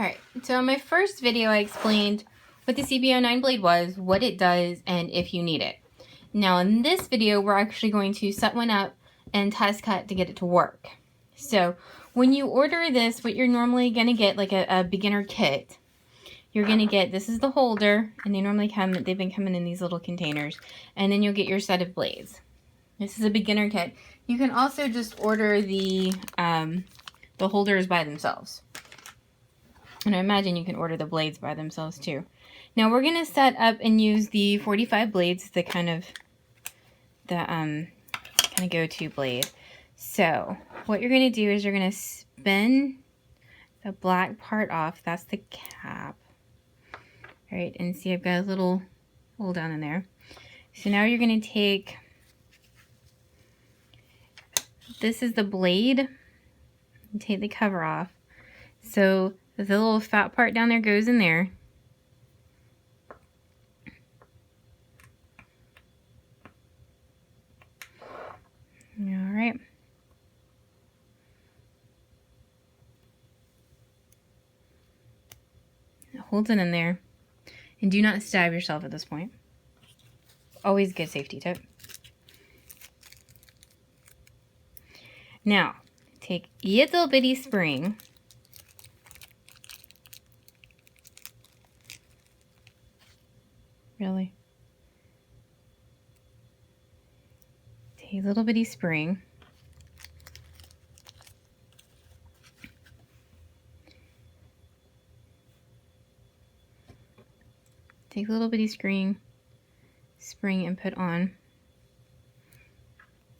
Alright, so in my first video I explained what the CB09 blade was, what it does, and if you need it. Now in this video we're actually going to set one up and test cut to get it to work. So when you order this, what you're normally going to get, like a beginner kit, you're going to get, this is the holder, and they normally come, they've been coming in these little containers, and then you'll get your set of blades. This is a beginner kit. You can also just order the holders by themselves. And I imagine you can order the blades by themselves too. Now we're going to set up and use the 45 blades, the kind of go-to blade. So what you're going to do is you're going to spin the black part off. That's the cap. All right, and see I've got a little hole down in there. So now you're going to take, this is the blade, and take the cover off. So the little fat part down there goes in there. All right. It holds it in there. And do not stab yourself at this point. Always good safety tip. Now, take a little bitty spring. Really? Take a little bitty spring. Take a little bitty spring and put on.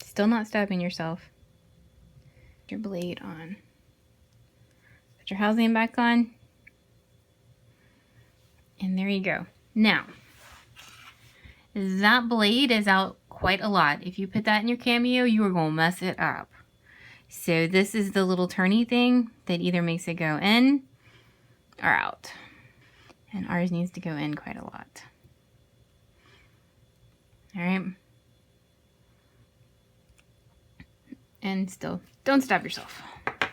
Still not stabbing yourself. Put your blade on. Put your housing back on. And there you go. Now, that blade is out quite a lot. If you put that in your Cameo, you are going to mess it up. So this is the little turny thing that either makes it go in or out. And ours needs to go in quite a lot. All right. And still, don't stab yourself. All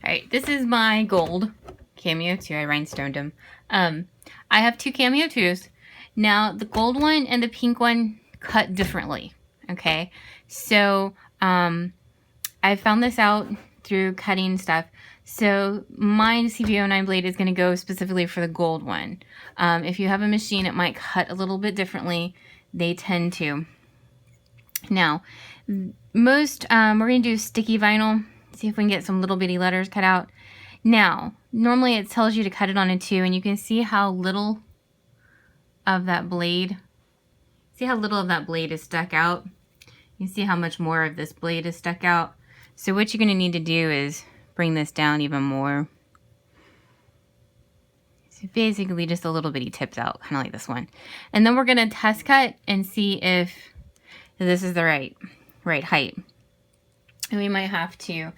right, this is my gold Cameo 2. I rhinestoned them. I have two Cameo 2s. Now, the gold one and the pink one cut differently, okay? So, I found this out through cutting stuff. So, my CB09 blade is going to go specifically for the gold one. If you have a machine, it might cut a little bit differently. They tend to. Now, most, we're going to do sticky vinyl. See if we can get some little bitty letters cut out. Now, normally it tells you to cut it on a 2, and you can see how little of that blade, is stuck out. You can see how much more of this blade is stuck out. So what you're going to need to do is bring this down even more. So basically just a little bitty tips out, kind of like this one. And then we're going to test cut and see if this is the right height. And we might have to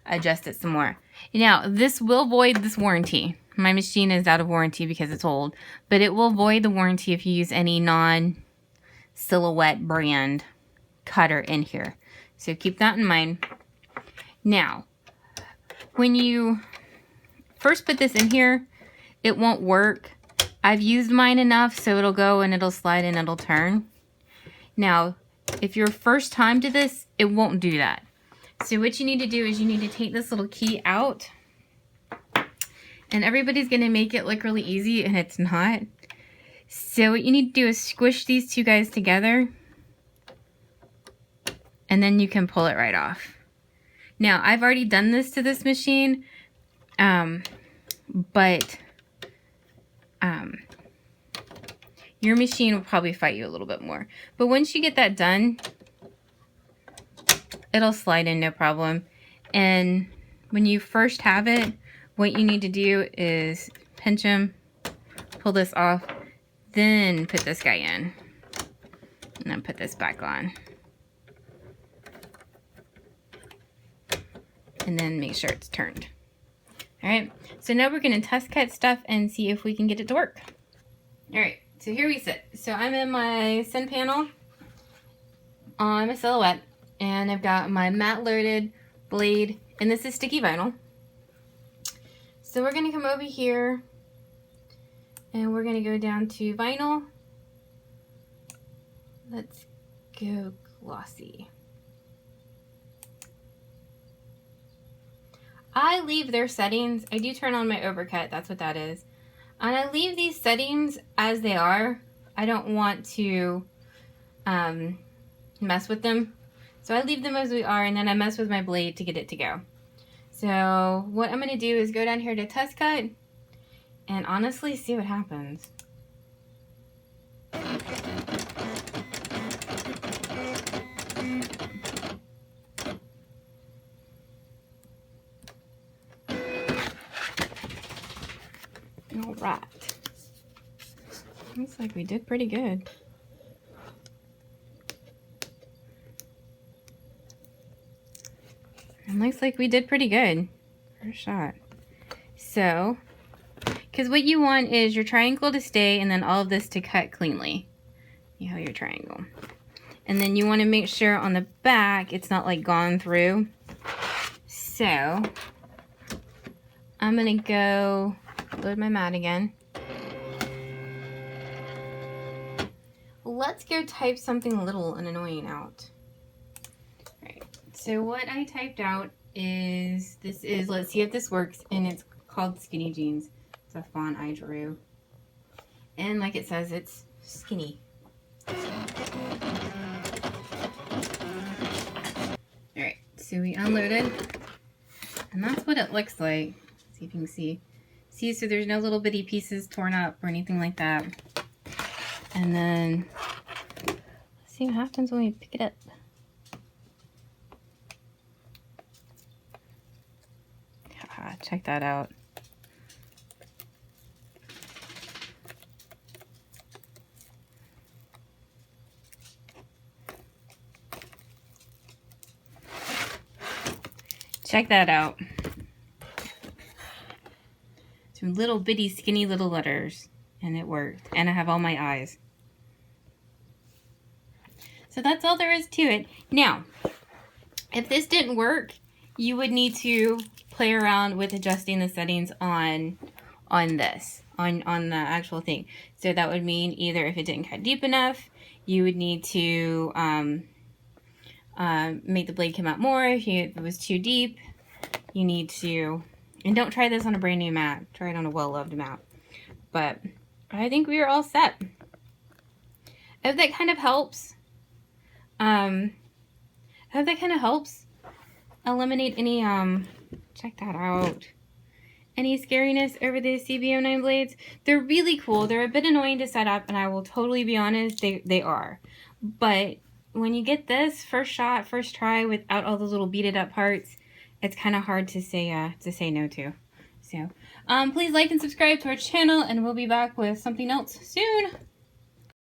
adjust it some more. Now, this will void this warranty. My machine is out of warranty because it's old, but it will void the warranty if you use any non-Silhouette brand cutter in here. So keep that in mind. Now, when you first put this in here, it won't work. I've used mine enough so it'll go and it'll slide and it'll turn. Now, if you're first time to this, it won't do that. So what you need to do is you need to take this little key out. And everybody's going to make it look really easy, and it's not. So what you need to do is squish these two guys together. And then you can pull it right off. Now, I've already done this to this machine. But your machine will probably fight you a little bit more. But once you get that done, it'll slide in no problem. And when you first have it, what you need to do is pinch them, pull this off, then put this guy in. And then put this back on. And then make sure it's turned. Alright, so now we're going to test cut stuff and see if we can get it to work. Alright, so here we sit. So I'm in my Sun panel on my Silhouette, and I've got my matte loaded blade, and this is sticky vinyl. So we're gonna come over here and we're gonna go down to vinyl. Let's go glossy. I leave their settings. I do turn on my overcut, that's what that is. And I leave these settings as they are. I don't want to mess with them. So I leave them as we are, and then I mess with my blade to get it to go. So what I'm gonna do is go down here to test cut and honestly see what happens. All right. Looks like we did pretty good. And looks like we did pretty good. First shot. So, because what you want is your triangle to stay and then all of this to cut cleanly. You have your triangle. And then you want to make sure on the back it's not like gone through. So, I'm going to go load my mat again. Let's go type something little and annoying out. Alright, so what I typed out is, let's see if this works, and it's called Skinny Jeans. It's a font I drew. And like it says, it's skinny. Alright, so we unloaded, and that's what it looks like. Let's see if you can see. See, so there's no little bitty pieces torn up or anything like that. And then, let's see what happens when we pick it up. Check that out. Check that out. Some little bitty skinny little letters. And it worked. And I have all my eyes. So that's all there is to it. Now, if this didn't work, you would need to play around with adjusting the settings on the actual thing. So that would mean either if it didn't cut deep enough, you would need to make the blade come out more. If it was too deep, you need to, and don't try this on a brand new mat. Try it on a well-loved mat. But I think we are all set. If that kind of helps, eliminate any, check that out, any scariness over the CB09 blades. They're really cool. They're a bit annoying to set up, and I will totally be honest, they are. But when you get this first shot, first try, without all those little beaded up parts, it's kind of hard to say no to. So, please like and subscribe to our channel, and we'll be back with something else soon.